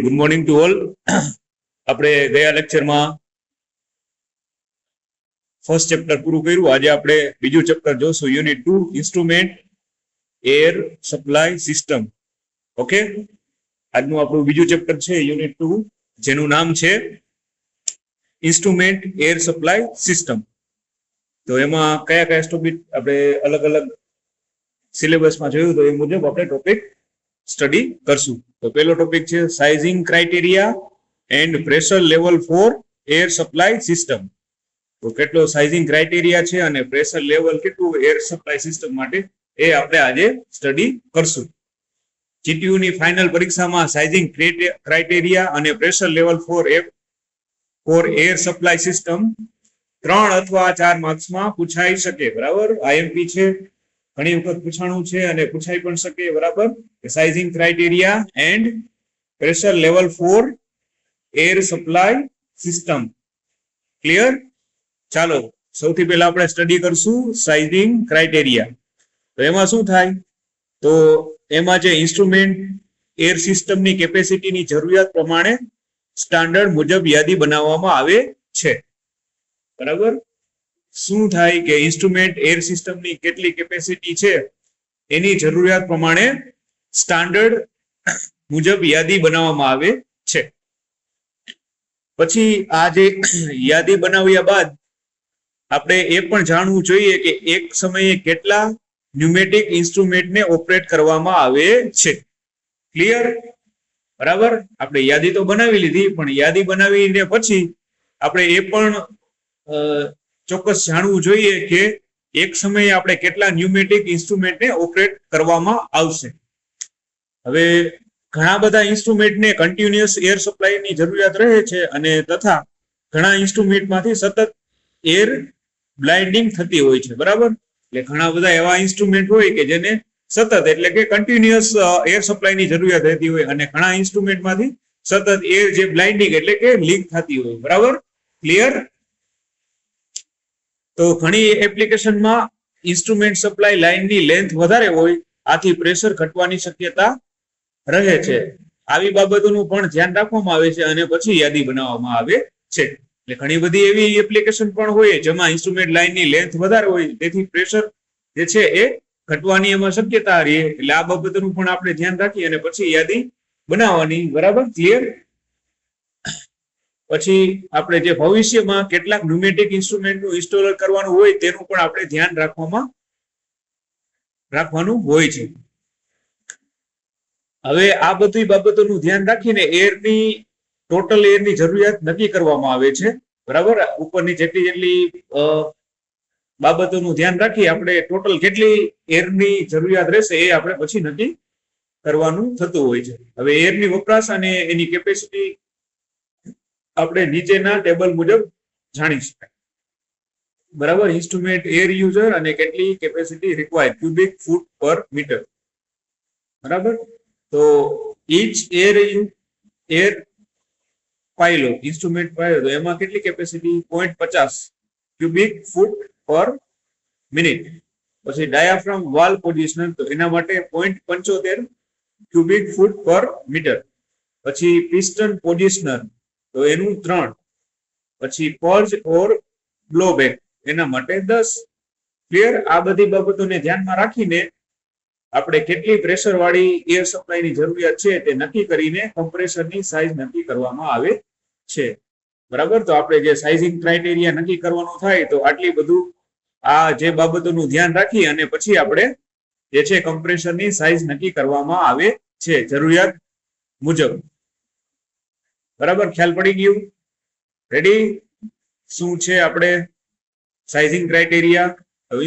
Good morning to all. આપણે ગયા લેક્ચરમાં ફર્સ્ટ ચેપ્ટર પૂરું કર્યું. આજે આપણે બીજું ચેપ્ટર જોશું, unit 2, instrument air supply system. Okay, આજનું આપણું બીજું ચેપ્ટર છે યુનિટ 2, જેનું નામ છે ઇન્સ્ટ્રુમેન્ટ એર સપ્લાય સિસ્ટમ. તો એમાં કયા કયા ટોપિક આપણે અલગ અલગ સિલેબસમાં જોયું તો એ મુજબ આપણે ટોપિક સ્ટડી કરશું. તો પહેલો ટોપિક છે sizing criteria and pressure level four air supply system. તો કેટલો સાઇઝિંગ ક્રાઇટેરિયા છે અને પ્રેશર લેવલ કેટલું એર સપ્લાય સિસ્ટમ માટે એ આપણે આજે સ્ટડી કરશું. જીટીયુ ની ફાઇનલ પરીક્ષામાં સાઇઝિંગ ક્રાઇટેરિયા અને pressure level four air supply system 3 અથવા 4 માર્ક્સમાં પૂછાઈ શકે. બરાબર, આઈએમપી છે, ઘણી વખત પૂછાણું છે અને પૂછાઈ પણ શકે. બરાબર, sizing criteria and pressure level four air supply system. Clear? ચાલો, સૌથી પહેલા આપણે સ્ટડી કરશું સાઇઝિંગ ક્રાઇટેરિયા. તો એમાં શું થાય, તો એમાં જે ઇન્સ્ટ્રુમેન્ટ એર સિસ્ટમની કેપેસિટીની જરૂરિયાત પ્રમાણે સ્ટાન્ડર્ડ મુજબ યાદી બનાવવામાં આવે છે. બરાબર, શું થાય કે ઇન્સ્ટ્રુમેન્ટ એર સિસ્ટમની કેટલી કેપેસિટી છે એની જરૂરિયાત પ્રમાણે સ્ટાન્ડર્ડ મુજબ યાદી બનાવવામાં આવે છે. પછી આ જે યાદી બનાવ્યા બાદ આપણે એ પણ જાણવું જોઈએ કે એક સમયે કેટલા ન્યુમેટિક ઇન્સ્ટ્રુમેન્ટને ઓપરેટ કરવામાં આવે છે. ક્લિયર? બરાબર, આપણે યાદી તો બનાવી લીધી, પણ યાદી બનાવીને પછી આપણે એ પણ ચોક્કસ જાણવું જોઈએ કે એક સમયે આપણે કેટલા ન્યુમેટિક ઇન્સ્ટ્રુમેન્ટને ઓપરેટ કરવામાં આવશે. હવે ઘણા બધા ઇન્સ્ટ્રુમેન્ટને કન્ટિન્યુઅસ એર સપ્લાયની જરૂરિયાત રહે છે અને તથા ઘણા ઇન્સ્ટ્રુમેન્ટમાંથી સતત એર બ્લાઇન્ડિંગ થતી હોય છે. બરાબર, એટલે ઘણા બધા એવા ઇન્સ્ટ્રુમેન્ટ હોય કે જેને સતત એટલે કે કન્ટિન્યુઅસ એર સપ્લાયની જરૂરિયાત રહેતી હોય અને ઘણા ઇન્સ્ટ્રુમેન્ટમાંથી સતત એર જે બ્લાઇન્ડિંગ એટલે કે લીક થતી હોય. બરાબર, ક્લિયર? તો ઘણી એપ્લિકેશનમાં ઇન્સ્ટ્રુમેન્ટ સપ્લાય લાઇનની લેન્થ વધારે હોય, આથી પ્રેશર ઘટવાની શક્યતા રહે છે. આવી બાબતોનું પણ ધ્યાન રાખવામાં આવે છે અને પછી યાદી બનાવવામાં આવે છે. એટલે ઘણી બધી એવી એપ્લિકેશન પણ હોય જેમાં ઇન્સ્ટ્રુમેન્ટ લાઇનની લેન્થ વધારે હોય, તેથી પ્રેશર જે છે એ ઘટવાની એમાં શક્યતા રહે. એટલે આ બાબતોનું પણ આપણે ધ્યાન રાખી અને પછી યાદી બનાવવાની. બરાબર, ક્લિયર? પછી આપણે જે ભવિષ્યમાં કેટલાક ન્યુમેટિક ઇન્સ્ટ્રુમેન્ટનું ઇન્સ્ટોલ કરવાનું હોય તેનું પણ આપણે ધ્યાન રાખવાનું હોય છે. હવે આ બધી બાબતોનું ધ્યાન રાખીને ટોટલ એરની જરૂરિયાત નક્કી કરવામાં આવે છે. બરાબર, ઉપરની જેટલી બાબતોનું ધ્યાન રાખી આપણે ટોટલ કેટલી એરની જરૂરિયાત રહેશે એ આપણે પછી નક્કી કરવાનું થતું હોય છે. હવે એરની વપરાશ અને એની કેપેસિટી આપણે નીચેના ટેબલ મુજબ જાણી શકાય. બરાબર, ઇન્સ્ટ્રુમેન્ટ એર યુઝર અને કેટલી કેપેસિટી રિક્વાયર્ડ ક્યુબિક ફૂટ પર મીટર. બરાબર, તો ઈચ એર પાઇલો ઇન્સ્ટ્રુમેન્ટ પાઇલો, તો એમાં કેટલી કેપેસિટી 0.50 ક્યુબિક ફૂટ પર મિનિટ. પછી ડાયાફ્રામ વાલ પોઝિશનર, તો એના માટે 0.75 ક્યુબિક ફૂટ પર મીટર. પછી પિસ્ટન પોઝિશનર, તો એનું 3. પછી પર્જ ઓર બ્લોબેક, એના માટે 10. ક્લિયર? આ બધી બાબતોને ધ્યાનમાં રાખીને આપણે કેટલી પ્રેશર વાળી એર સપ્લાયની જરૂરિયાત છે તે નક્કી કરીને કમ્પ્રેસરની સાઇઝ નક્કી કરવામાં આવે છે. બરાબર, તો આપણે જે સાઇઝિંગ ક્રાઇટેરિયા નક્કી કરવાનું થાય તો આટલી બધું આ જે બાબતોનું ધ્યાન રાખી અને પછી આપણે જે છે કમ્પ્રેસરની સાઇઝ નક્કી કરવામાં આવે છે જરૂરિયાત મુજબ. બરાબર, ખ્યાલ પડી ગયું? રેડી? શું છે આપણે સાઇઝિંગ ક્રાઇટેરિયા,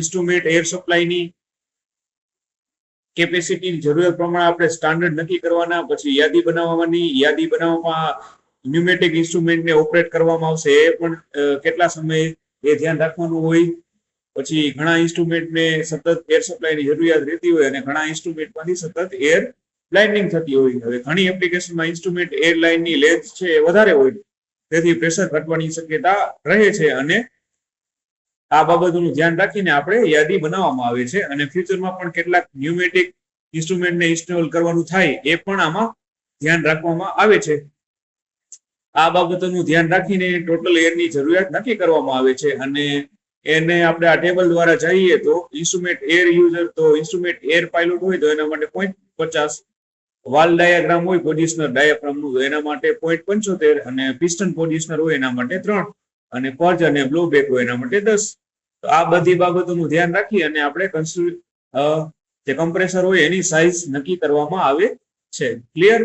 ઇન્સ્ટ્રુમેન્ટ એર સપ્લાયની કેપેસિટીની જરૂરિયાત પ્રમાણે આપણે સ્ટાન્ડર્ડ નક્કી કરવાના, પછી યાદી બનાવવાની, યાદી બનાવવામાં ન્યુમેટિક ઇન્સ્ટ્રુમેન્ટને ઓપરેટ કરવામાં આવશે એ પણ કેટલા સમય એ ધ્યાન રાખવાનું હોય. પછી ઘણા ઇન્સ્ટ્રુમેન્ટને સતત એર સપ્લાયની જરૂરિયાત રહેતી હોય અને ઘણા ઇન્સ્ટ્રુમેન્ટમાંથી સતત એર બ્લાઇન્ડિંગ થતી હોય. હવે ઘણી એપ્લિકેશનમાં ઇન્સ્ટ્રુમેન્ટ એર લાઇનની લેન્થ છે એ વધારે હોય, તેથી પ્રેશર ઘટવાની શક્યતા રહે છે અને આ બાબતોનું ધ્યાન રાખીને આપણે યાદી બનાવવામાં આવે છે. અને ફ્યુચરમાં પણ કેટલાક ન્યુમેટિક ઇન્સ્ટ્રુમેન્ટને ઇન્સ્ટોલ કરવાનું થાય એ પણ આમાં ધ્યાન રાખવામાં આવે છે. આ બાબતોનું ધ્યાન રાખીને ટોટલ એરની જરૂરિયાત નક્કી કરવામાં આવે છે. અને એને આપણે આ ટેબલ દ્વારા જઈએ તો ઇન્સ્ટ્રુમેન્ટ એર યુઝર, તો ઇન્સ્ટ્રુમેન્ટ એર પાયલોટ હોય તો એના માટે 0.50, વાલ ડાયાગ્રામ હોય પોઝિશનર ડાયાગ્રામનું તો એના માટે 0.75, અને પિસ્ટન પોઝિશનર હોય એના માટે 3, અને પર્જ અને બ્લો બેક હોય એના માટે 10. તો આ બધી બાબતોનું ધ્યાન રાખી અને આપણે જે કમ્પ્રેસર હોય એની સાઇઝ નક્કી કરવામાં આવે છે. ક્લિયર?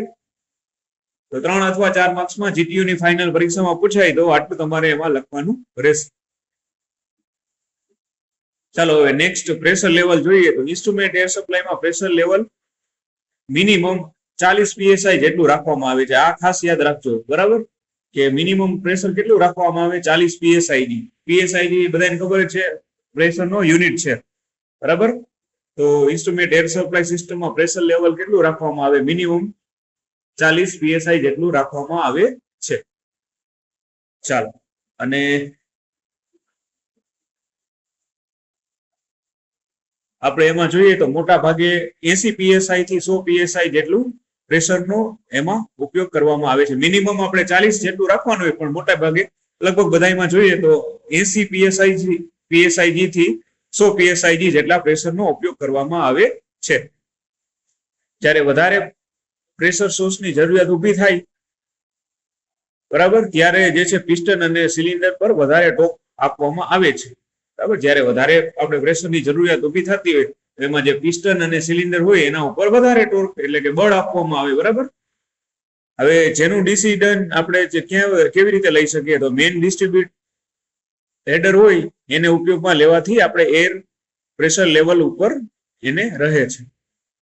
તો 3 અથવા 4 માર્ક્સમાં જીટીયુ ની ફાઇનલ પરીક્ષામાં પૂછાય તો આટલું તમારે એમાં લખવાનું રહેશે. ચાલો હવે નેક્સ્ટ પ્રેશર લેવલ જોઈએ. તો ઇન્સ્ટ્રુમેન્ટ એર સપ્લાયમાં પ્રેશર લેવલ મિનિમમ 40 psi જેટલું રાખવામાં આવે છે. આ ખાસ યાદ રાખજો, બરાબર, કે મિનિમમ પ્રેશર કેટલું રાખવામાં આવે? 40 psi. psi બધાને ખબર છે પ્રેશરનો યુનિટ છે, બરાબર. તો ઇન્સ્ટ્રુમેન્ટ એર સપ્લાય સિસ્ટમમાં પ્રેશર લેવલ કેટલું રાખવામાં આવે? મિનિમમ 40 psi જેટલું રાખવામાં આવે છે. ચાલો, અને આપણે એમાં જોઈએ તો મોટા ભાગે 80 psi થી 100 psi જેટલું પ્રેશરનો એમાં ઉપયોગ કરવામાં આવે છે. મિનિમમ આપણે 40 જેટલું રાખવાનું હોય, પણ મોટા ભાગે લગભગ બધામાં જોઈએ તો 80 psi થી 100 psi જેટલા પ્રેશરનો ઉપયોગ કરવામાં આવે છે. જ્યારે વધારે પ્રેશર સોર્સની જરૂરિયાત ઊભી થાય, બરાબર, ત્યારે જે છે પિસ્ટન અને સિલિન્ડર પર વધારે ટોર્ક આપવામાં આવે છે. બરાબર, જ્યારે વધારે આપણે પ્રેશરની જરૂરિયાત ઊભી થતી હોય એમાં જે પિસ્ટન અને સિલિન્ડર હોય એના ઉપર વધારે ટોર્ક એટલે કે બળ આપવામાં આવે, બરાબર. હવે જેનું ડિસિઝન આપણે કેવી રીતે લઈ શકીએ? તો મેઇન ડિસ્ટ્રીબ્યુટ હેડર હોય એને ઉપયોગમાં લેવાથી આપણે એર પ્રેશર લેવલ ઉપર એને રહે છે.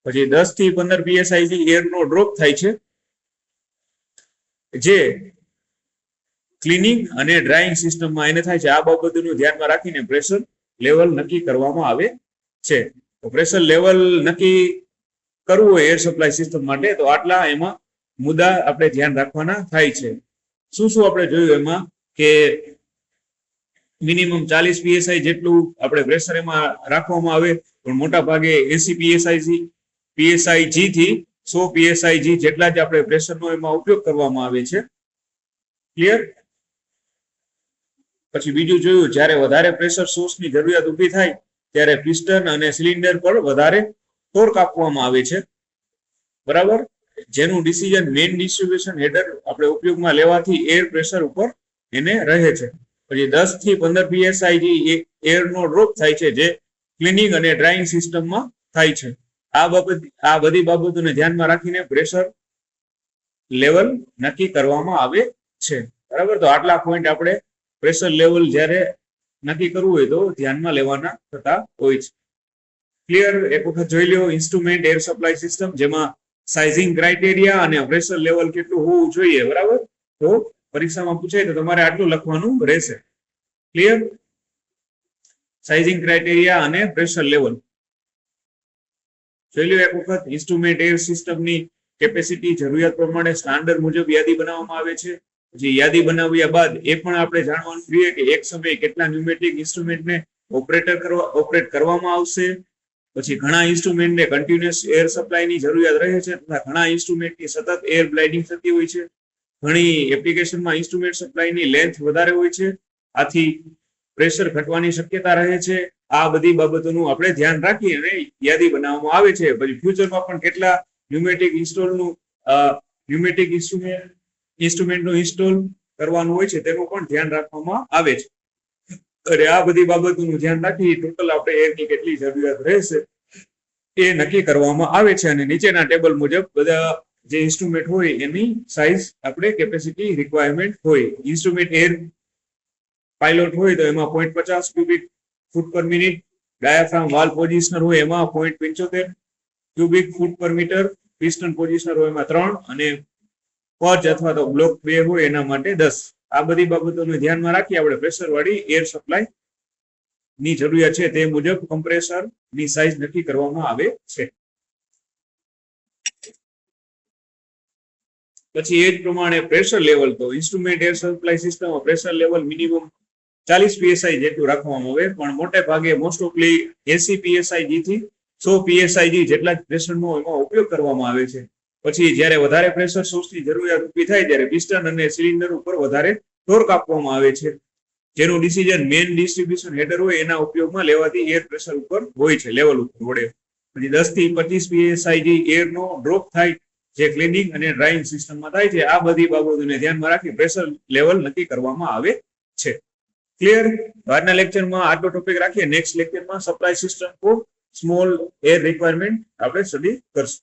પછી 10 થી 15 psi એરનો ડ્રોપ થાય છે, જે ક્લિનિંગ અને ડ્રાઇંગ સિસ્ટમમાં એને થાય છે. આ બાબતોનું ધ્યાનમાં રાખીને પ્રેશર લેવલ નક્કી કરવામાં આવે છે. તો પ્રેશર લેવલ નક્કી કરવું હોય એર સપ્લાય સિસ્ટમ માટે તો આટલા એમાં મુદ્દા આપણે ધ્યાન રાખવાના થાય છે. શું શું આપણે જોયું એમાં? કે મિનિમમ 40 psi જેટલું આપણે પ્રેશર એમાં રાખવામાં આવે, પણ મોટા ભાગે 80 psi થી 100 psi જેટલા જ આપણે પ્રેશરનો એમાં ઉપયોગ કરવામાં આવે છે. ક્લિયર? પછી બીજું જોયું, જ્યારે વધારે પ્રેશર સોર્સની જરૂરિયાત ઊભી થાય ત્યારે પિસ્ટન અને સિલિન્ડર પર વધારે ટોર્ક આપવામાં આવે છે, બરાબર, જેનું ડિસિઝન મેઇન ડિસ્ટ્રીબ્યુશન હેડર આપણે ઉપયોગમાં લેવાથી એર પ્રેશર ઉપર એને રહે છે. પછી 10 થી 15 psi એરનો ડ્રોપ થાય છે, જે ક્લિનિંગ અને ડ્રાઇંગ સિસ્ટમમાં થાય છે. આ બધી બાબતોને ધ્યાનમાં રાખીને પ્રેશર લેવલ નક્કી કરવામાં આવે છે, બરાબર. તો આટલા પોઈન્ટ આપણે પ્રેશર લેવલ જ્યારે નક્કી કરવું હોય તો ધ્યાનમાં લેવાના થતા હોય છે. ક્લિયર? એક વખત જોઈ લો ઇન્સ્ટ્રુમેન્ટ એર સપ્લાય સિસ્ટમ, જેમાં સાઇઝિંગ ક્રાઇટેરિયા અને પ્રેશર લેવલ કેટલું હોવું જોઈએ, બરાબર. તો પરીક્ષામાં પૂછાય તો તમારે આટલું લખવાનું રહેશે. ક્લિયર? સાઇઝિંગ ક્રાઇટેરિયા અને પ્રેશર લેવલ જોઈ લો એક વખત. ઇન્સ્ટ્રુમેન્ટ એર સિસ્ટમની કેપેસિટી જરૂરિયાત પ્રમાણે સ્ટાન્ડર્ડ મુજબ યાદી બનાવવામાં આવે છે. જે યાદી બનાવ્યા બાદ એ પણ આપણે જાણવાનું જોઈએ કે એક સમયે કેટલા ન્યુમેટિક ઇન્સ્ટ્રુમેન્ટને ઓપરેટ કરવામાં આવશે. પછી ઘણા ઇન્સ્ટ્રુમેન્ટને કન્ટિન્યુઅસ એર સપ્લાયની જરૂરિયાત રહે છે, તથા ઘણા ઇન્સ્ટ્રુમેન્ટની સતત એર બ્લાઇડિંગ થતી હોય છે. ઘણી એપ્લિકેશનમાં ઇન્સ્ટ્રુમેન્ટ સપ્લાયની લેન્થ વધારે હોય છે, આથી પ્રેશર ઘટવાની શક્યતા રહે છે. આ બધી બાબતોનું આપણે ધ્યાન રાખી અને યાદી બનાવવામાં આવે છે. પછી ફ્યુચરમાં પણ કેટલા ન્યુમેટિક ઇન્સ્ટ્રુમેન્ટનું ઇન્સ્ટોલ કરવાનું હોય છે તેનું પણ ધ્યાન રાખવામાં આવે છે. અને આ બધી બાબતોનું ધ્યાન રાખી ટોટલ આપણે એરની કેટલી જરૂરિયાત રહેશે એ નક્કી કરવામાં આવે છે. અને નીચેના ટેબલ મુજબ બધા જે ઇન્સ્ટ્રુમેન્ટ હોય એની સાઇઝ આપણે કેપેસિટી રિક્વાયરમેન્ટ હોય. ઇન્સ્ટ્રુમેન્ટ એર પાયલોટ હોય તો એમાં 0.50 ક્યુબિક ફૂટ પર મિનિટ, ડાયાફ્રામ વાલ પોઝિશનર હોય એમાં 0.75 ક્યુબિક ફૂટ પર મીટર, પિસ્ટન પોઝિશનર હોય એમાં 3, અને પર્જ અથવા તો બ્લોક 2 હોય એના માટે 10. આ બધી બાબતોને ધ્યાનમાં રાખી આપણે પ્રેશર વાળી એર સપ્લાય ની જરૂરિયાત છે તે મુજબ કમ્પ્રેસર ની સાઇઝ નક્કી કરવામાં આવે છે. પછી એ જ પ્રમાણે પ્રેશર લેવલ, તો instrument air supply system pressure level minimum 40 psi જેટલું રાખવામાં આવે, પણ મોટે ભાગે મોસ્ટ ઓફલી 80 psi થી 100 psi જેટલા જ પ્રેશરનો એમાં ઉપયોગ કરવામાં આવે છે. પછી જ્યારે વધારે પ્રેશર સોર્સની જરૂરિયાત ઊભી થાય ત્યારે પિસ્ટન અને સિલિન્ડર ઉપર વધારે ટોર્ક આપવામાં આવે છે, જેનું ડિસિઝન મેન ડિસ્ટ્રીબ્યુશન હેડર હોય એના ઉપયોગમાં લેવાથી એર પ્રેશર ઉપર હોય છે, લેવલ ઉપર વડે. પછી 10 થી 25 psi જે એરનો ડ્રોપ થાય, જે ક્લીનિંગ અને ડ્રાઇંગ સિસ્ટમમાં થાય છે, આ બધી બાબતોને ધ્યાનમાં રાખી પ્રેશર લેવલ નક્કી કરવામાં આવે છે. ક્લિયર? આજના લેક્ચરમાં આટલો ટોપિક રાખીએ. નેક્સ્ટ લેક્ચરમાં supply system for small air requirement આપણે સ્ટડી કરશું.